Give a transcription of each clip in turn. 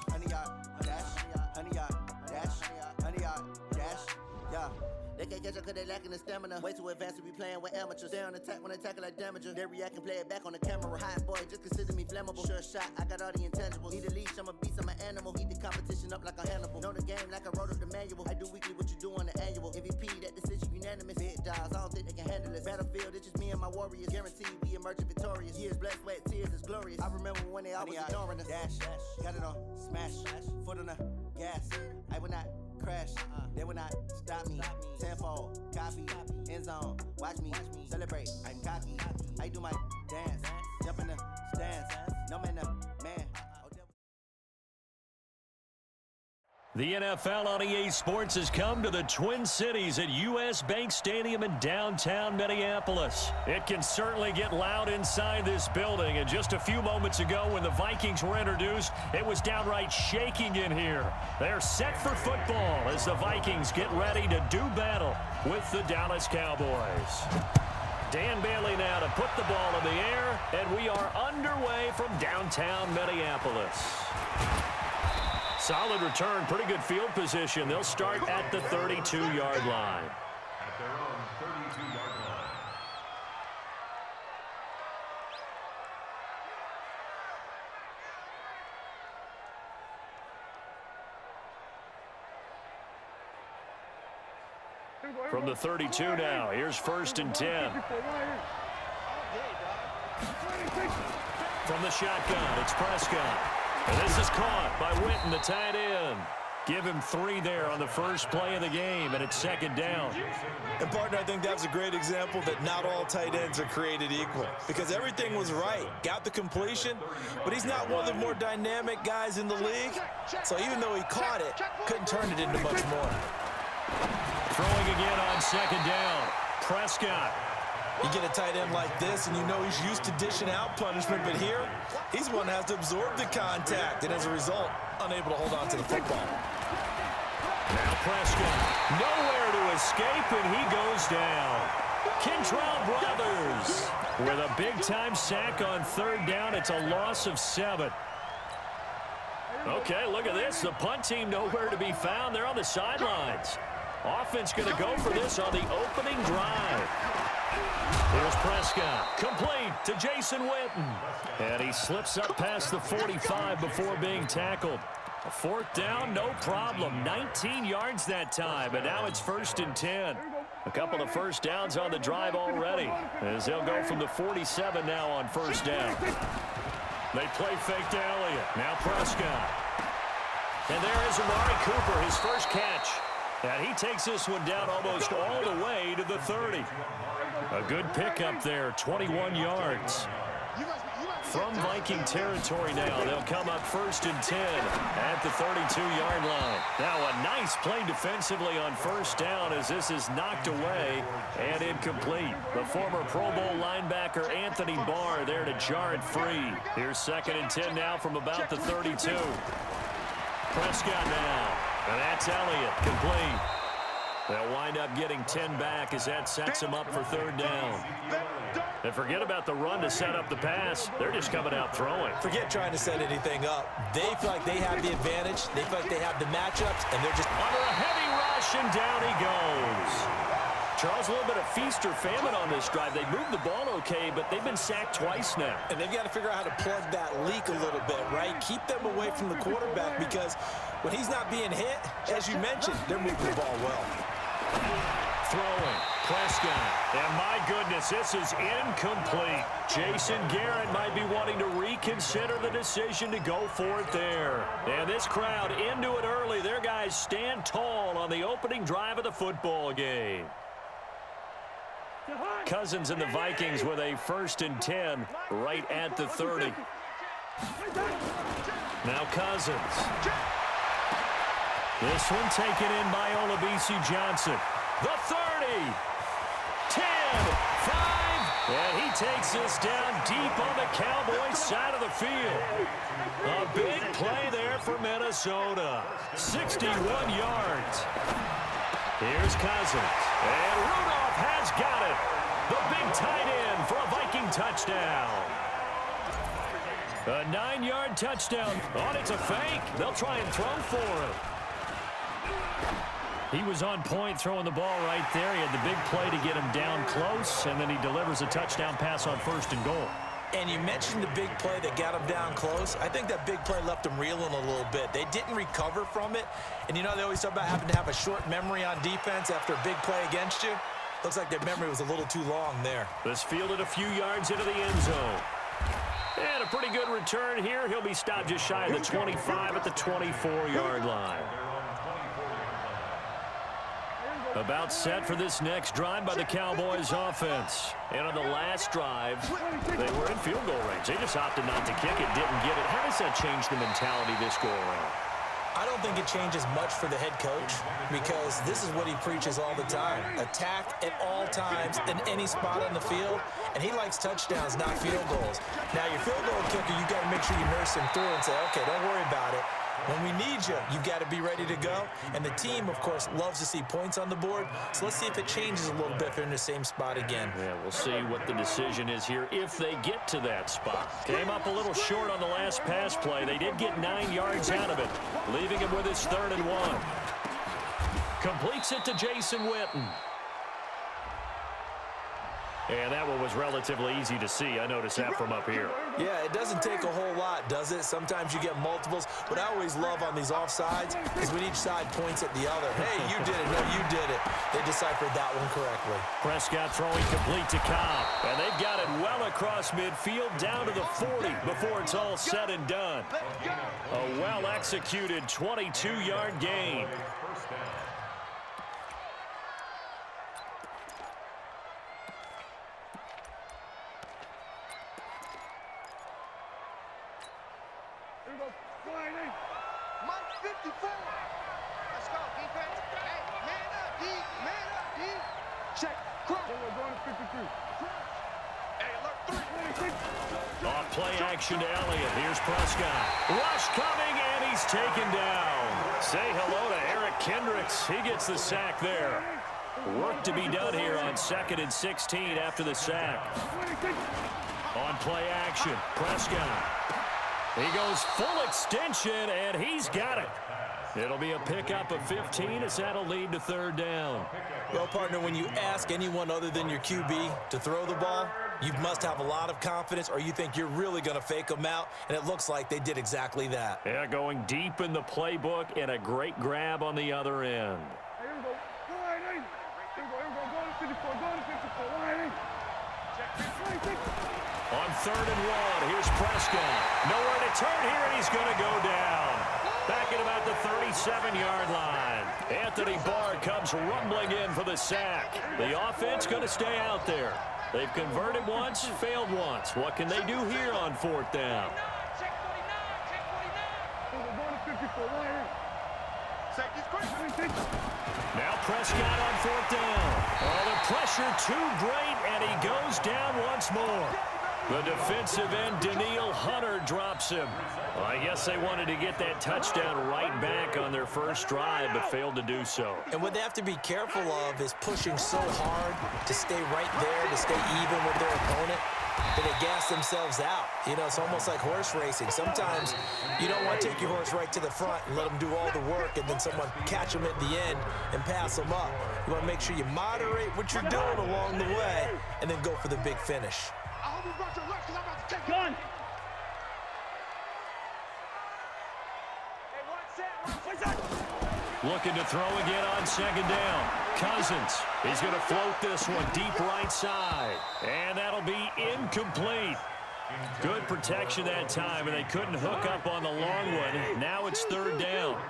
100 yard dash, 100 yard dash, 100 yard dash, yeah. They can't catch up cause they lacking the stamina. Way too advanced to be playing with amateurs. Stay on attack when they tackle like damager. They react and play it back on the camera. Hot boy, just consider me flammable. Sure shot, I got all the intangibles. Need a leash, I'm a beast, I'm an animal. Heat the competition up like a Hannibal. Know the game like I wrote up the manual. I do weekly what you do on the annual. MVP, that decision unanimous. Big dogs, I don't think they can handle it. Battlefield, it's just me and my warriors. Guaranteed we emerging victorious. Years, blood, sweat, tears, it's glorious. I remember when they always ignoring us. Dash, got it on, smash, foot on the gas. I will not crash, they will not stop me. Tenfold, copy, end zone, watch me celebrate. I'm cocky, I do my dance, jump in the stands, no man, man. The NFL on EA Sports has come to the Twin Cities at US Bank Stadium in downtown Minneapolis. It can certainly get loud inside this building, and just a few moments ago when the Vikings were introduced, it was downright shaking in here. They're set for football as the Vikings get ready to do battle with the Dallas Cowboys. Dan Bailey now to put the ball in the air, and we are underway from downtown Minneapolis. Solid return, pretty good field position. They'll start at the 32-yard line. At their own 32-yard line. From the 32 now, here's 1st and 10. From the shotgun, it's Prescott. And this is caught by Witten, the tight end. Give him 3 there on the first play of the game, and it's 2nd down. And, partner, I think that's a great example that not all tight ends are created equal, because everything was right. Got the completion, but he's not one of the more dynamic guys in the league. So even though he caught it, couldn't turn it into much more. Throwing again on 2nd down. Prescott. You get a tight end like this, and you know he's used to dishing out punishment, but here, he's one that has to absorb the contact, and as a result, unable to hold on to the football. Now Prescott, nowhere to escape, and he goes down. Kentrell Brothers with a big-time sack on 3rd down. It's a loss of 7. Okay, look at this. The punt team nowhere to be found. They're on the sidelines. Offense going to go for this on the opening drive. Here's Prescott, complete to Jason Witten. And he slips up past the 45 before being tackled. A 4th down, no problem. 19 yards that time, and now it's 1st and 10. A couple of first downs on the drive already, as they'll go from the 47 now on 1st down. They play fake to Elliott. Now Prescott. And there is Amari Cooper, his first catch. And he takes this one down almost all the way to the 30. A good pickup there, 21 yards. From Viking territory now, they'll come up 1st and 10 at the 32-yard line. Now a nice play defensively on 1st down as this is knocked away and incomplete. The former Pro Bowl linebacker Anthony Barr there to jar it free. Here's 2nd and 10 now from about the 32. Prescott now. And that's Elliott, complete. They'll wind up getting 10 back as that sets them up for 3rd down. And forget about the run to set up the pass. They're just coming out throwing. Forget trying to set anything up. They feel like they have the advantage. They feel like they have the matchups, and they're just under a heavy rush, and down he goes. Charles, a little bit of feast or famine on this drive. They moved the ball okay, but they've been sacked twice now. And they've got to figure out how to plug that leak a little bit, right? Keep them away from the quarterback, because when he's not being hit, as you mentioned, they're moving the ball well. Throwing, Prescott, and my goodness, this is incomplete. Jason Garrett might be wanting to reconsider the decision to go for it there. And this crowd into it early. Their guys stand tall on the opening drive of the football game. Cousins and the Vikings with a 1st and 10 right at the 30. Now Cousins. This one taken in by Olabisi Johnson. The 30, 10, 5, and he takes this down deep on the Cowboys side of the field. A big play there for Minnesota. 61 yards. Here's Cousins, and Rudolph has got it. The big tight end for a Viking touchdown. A 9-yard touchdown. Oh, it's a fake. They'll try and throw for him. He was on point throwing the ball right there. He had the big play to get him down close, and then he delivers a touchdown pass on 1st and goal. And you mentioned the big play that got him down close. I think that big play left him reeling a little bit. They didn't recover from it. And, you know, they always talk about having to have a short memory on defense after a big play against you. Looks like their memory was a little too long there. This fielded a few yards into the end zone. And a pretty good return here. He'll be stopped just shy of the 25 at the 24-yard line. About set for this next drive by the Cowboys offense. And on the last drive, they were in field goal range. They just opted not to kick it, didn't get it. How does that change the mentality this go around? I don't think it changes much for the head coach because this is what he preaches all the time. Attack at all times in any spot on the field, and he likes touchdowns, not field goals. Now, your field goal kicker, you got to make sure you nurse him through and say, okay, don't worry about it. When we need you, you got to be ready to go. And the team, of course, loves to see points on the board. So let's see if it changes a little bit if they're in the same spot again. Yeah, we'll see what the decision is here if they get to that spot. Came up a little short on the last pass play. They did get 9 yards out of it, leaving him with his 3rd and 1. Completes it to Jason Witten. And that one was relatively easy to see. I noticed that from up here. Yeah, it doesn't take a whole lot, does it? Sometimes you get multiples. What I always love on these offsides is when each side points at the other. Hey, you did it. No, you did it. They deciphered that one correctly. Prescott throwing complete to Cobb. And they've got it well across midfield down to the 40 before it's all said and done. A well-executed 22-yard gain. Off play action to Elliott. Here's Prescott. Rush coming, and he's taken down. Say hello to Eric Kendricks. He gets the sack there. Work to be done here on 2nd and 16 after the sack. On play action, Prescott. He goes full extension, and he's got it. It'll be a pickup of 15 as that'll lead to 3rd down. Well, partner, when you ask anyone other than your QB to throw the ball, you must have a lot of confidence or you think you're really going to fake them out, and it looks like they did exactly that. Yeah, going deep in the playbook and a great grab on the other end. On 3rd and 1, here's Prescott. Nowhere to turn here, and he's going to go down. Back at about the 37-yard line. Anthony Barr comes rumbling in for the sack. The offense going to stay out there. They've converted once, failed once. What can they do here on 4th down? Now Prescott on 4th down. Oh, the pressure too great, and he goes down once more. The defensive end, Daniil Hunter, drops him. Well, I guess they wanted to get that touchdown right back on their first drive, but failed to do so. And what they have to be careful of is pushing so hard to stay right there, to stay even with their opponent, that they gas themselves out. You know, it's almost like horse racing. Sometimes you don't want to take your horse right to the front and let them do all the work, and then someone catch them at the end and pass them up. You want to make sure you moderate what you're doing along the way and then go for the big finish. Gun. Looking to throw again on 2nd down. Cousins. He's going to float this one deep right side. And that'll be incomplete. Good protection that time, and they couldn't hook up on the long one. Now it's 3rd down.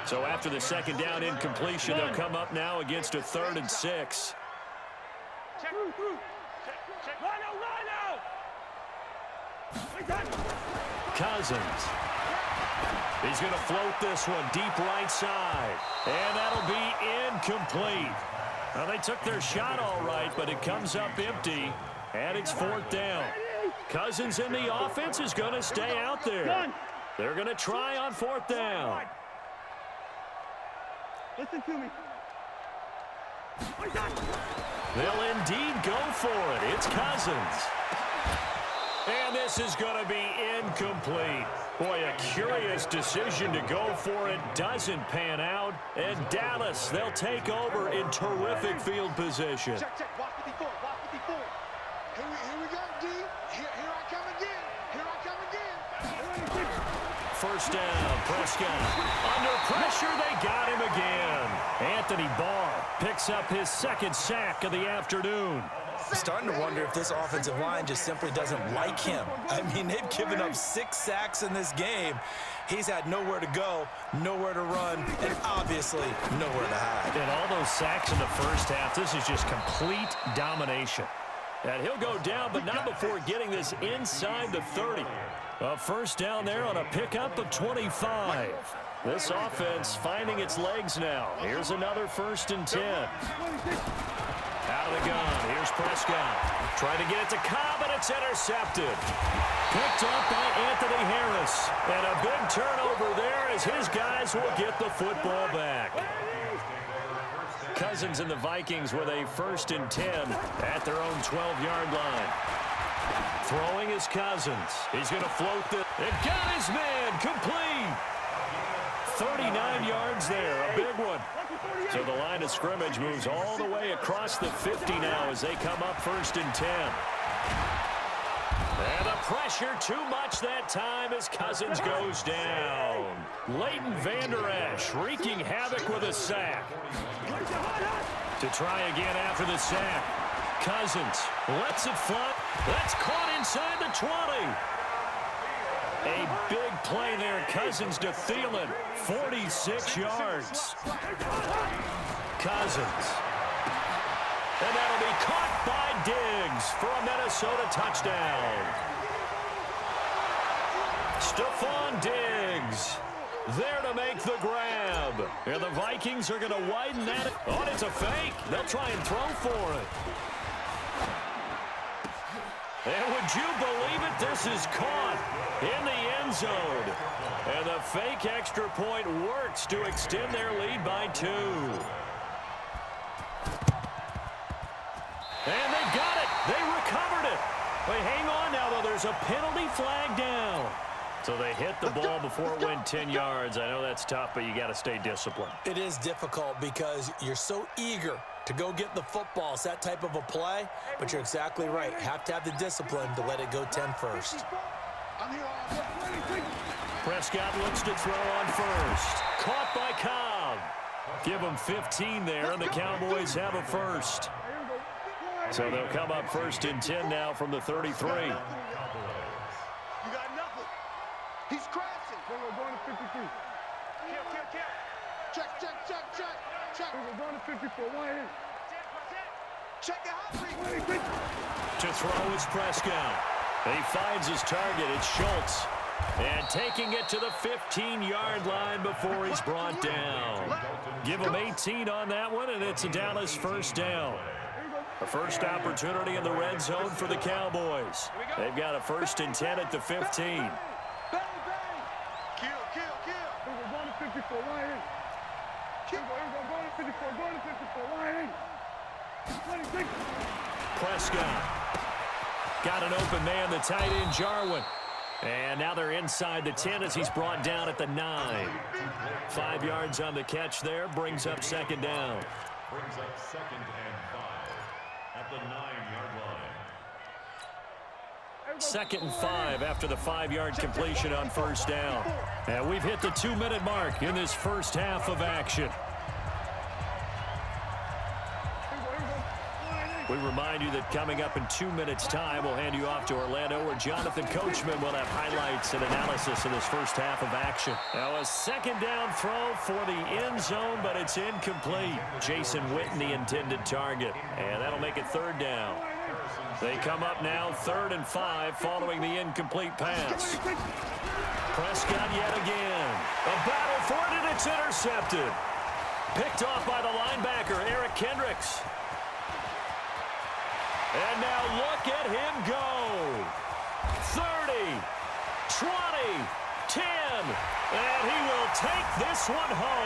So after the 2nd down incompletion, they'll come up now against a 3rd and 6. Cousins. He's going to float this one deep right side. And that'll be incomplete. Well, they took their shot all right, but it comes up empty. And it's 4th down. Cousins in the offense is going to stay out there. They're going to try on 4th down. Listen to me. They'll indeed go for it. It's Cousins. And this is going to be incomplete. Boy, a curious decision to go for it. Doesn't pan out. And Dallas, they'll take over in terrific field position. Check, check. Watch 54. Watch 54. Here we go, D. Here I come again. Here I come again. First down, Prescott. Under pressure, they got him again. Anthony Barr picks up his second sack of the afternoon. Starting to wonder if this offensive line just simply doesn't like him. I mean, they've given up 6 sacks in this game. He's had nowhere to go, nowhere to run, and obviously nowhere to hide. And all those sacks in the first half, this is just complete domination. And he'll go down, but not before getting this inside the 30. A first down there on a pickup of 25. This offense finding its legs now. Here's another 1st and 10. Out of the gun, here's Prescott. Trying to get it to Cobb, and it's intercepted. Picked up by Anthony Harris. And a big turnover there as his guys will get the football back. Cousins and the Vikings with a 1st and 10 at their own 12-yard line. Throwing is Cousins. He's going to float the... It got his man complete. 39 yards there, a big one. So the line of scrimmage moves all the way across the 50 now as they come up 1st and 10. And the pressure too much that time as Cousins goes down. Leighton Vander Esch wreaking havoc with a sack. To try again after the sack. Cousins lets it fly. That's caught inside the 20. A big play there. Cousins to Thielen. 46 yards. Cousins. And that'll be caught by Diggs for a Minnesota touchdown. Stephon Diggs there to make the grab. And the Vikings are going to widen that. Oh, it's a fake. They'll try and throw for it. And would you believe it? This is caught in the end zone. And the fake extra point works to extend their lead by 2. And they got it. They recovered it. But hang on now, though. There's a penalty flag down. So they hit the ball before it went 10 yards. I know that's tough, but you got to stay disciplined. It is difficult because you're so eager to go get the football. It's that type of a play, but you're exactly right. Have to have the discipline to let it go 10 first. Prescott looks to throw on first. Caught by Cobb. Give them 15 there, and the Cowboys have a first. So they'll come up 1st and 10 now from the 33. You got nothing. He's crashing. We're going to 53. Kill. Check. We're going to 54. Check it out. To throw is Prescott. He finds his target. It's Schultz. And taking it to the 15-yard line before he's brought down. Give him 18 on that one, and it's a Dallas first down. The first opportunity in the red zone for the Cowboys. They've got a 1st and 10 at the 15. Kill. We're going to 54. Prescott. Got an open man, the tight end, Jarwin. And now they're inside the 10 as he's brought down at the 9. 5 yards on the catch there, brings up 2nd down. Brings up 2nd and 5 at the 9-yard line. 2nd and 5 after the 5-yard completion on first down. And we've hit the 2-minute mark in this first half of action. We remind you that coming up in 2 minutes' time, we'll hand you off to Orlando, where Jonathan Coachman will have highlights and analysis of this first half of action. Now a 2nd down throw for the end zone, but it's incomplete. Jason Witten, the intended target. And that'll make it 3rd down. They come up now 3rd and 5 following the incomplete pass. Prescott yet again. A battle for it, and it's intercepted. Picked off by the linebacker, Eric Kendricks. And now look at him go. 30, 20, 10, and he will take this one home.